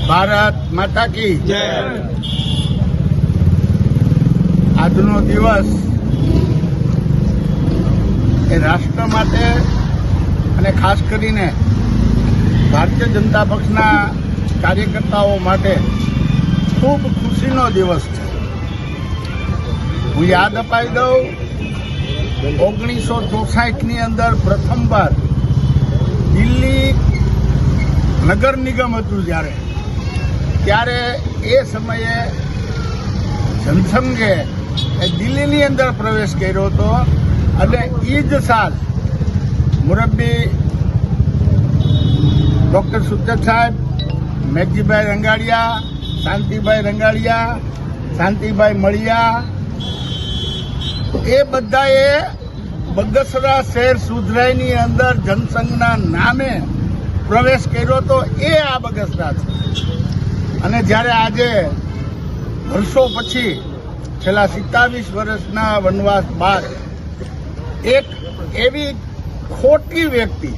ભારત માતા કી જય। આજનો દિવસ એ રાષ્ટ્ર માટે અને ખાસ કરીને ભારતીય જનતા પક્ષના કાર્યકર્તાઓ માટે ખૂબ ખુશીનો દિવસ છે। હું યાદ અપાવી દઉં, 1964ની અંદર પ્રથમવાર દિલ્હી નગર નિગમ હતું ત્યારે એ સમયે જનસંઘે દિલ્હીની અંદર પ્રવેશ કર્યો હતો અને એ જ સાલ મુરબ્બી ડૉક્ટર સુચેત સાહેબ, મેઘજીભાઈ રંગાડિયા, શાંતિભાઈ રંગાડિયા, શાંતિભાઈ મળિયા, એ બધાએ બગસરા શહેર સુધરાઈની અંદર જનસંઘના નામે પ્રવેશ કર્યો હતો। એ આ બગસરા છે અને જ્યારે આજે વર્ષો પછી છેલ્લા 27 વર્ષના વનવાસ બાદ એક એવી ખોટી વ્યક્તિ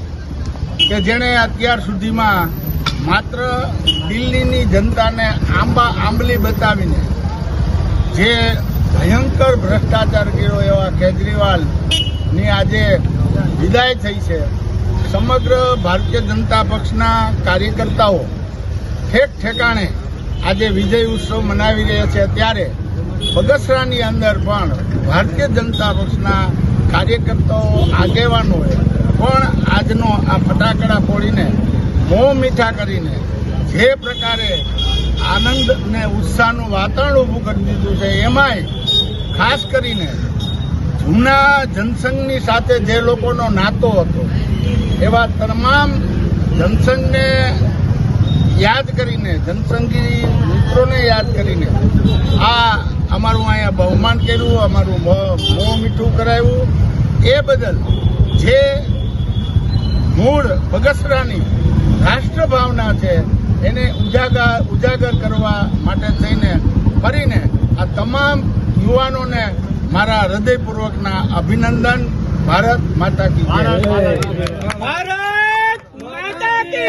કે જેણે અત્યાર સુધીમાં માત્ર દિલ્હીની જનતાને આંબલી બતાવીને જે ભયંકર ભ્રષ્ટાચાર કર્યો એવા કેજરીવાલની આજે વિદાય થઈ છે। સમગ્ર ભારતીય જનતા પક્ષના કાર્યકર્તાઓ ઠેક ઠેકાણે આજે વિજય ઉત્સવ મનાવી રહ્યા છે ત્યારે બગસરાની અંદર પણ ભારતીય જનતા પક્ષના કાર્યકર્તાઓ આગેવાનોએ પણ આજનો આ ફટાકડા ફોડીને મોં મીઠા કરીને જે પ્રકારે આનંદ અને ઉત્સાહનું વાતાવરણ ઊભું કરી દીધું છે, એમાંય ખાસ કરીને જૂના જનસંઘની સાથે જે લોકોનો નાતો હતો એવા તમામ જનસંઘને યાદ કરીને, જનસંઘી મિત્રોને યાદ કરીને આ અમારું અહીંયા બહુમાન કર્યું, અમારું મોં મીઠું કરાવ્યું। એ બદલ જે મૂળ બગસરાની રાષ્ટ્રભાવના છે એને ઉજાગર કરવા માટે થઈને ફરીને આ તમામ યુવાનોને મારા હૃદયપૂર્વકના અભિનંદન। ભારત માતા કી જય।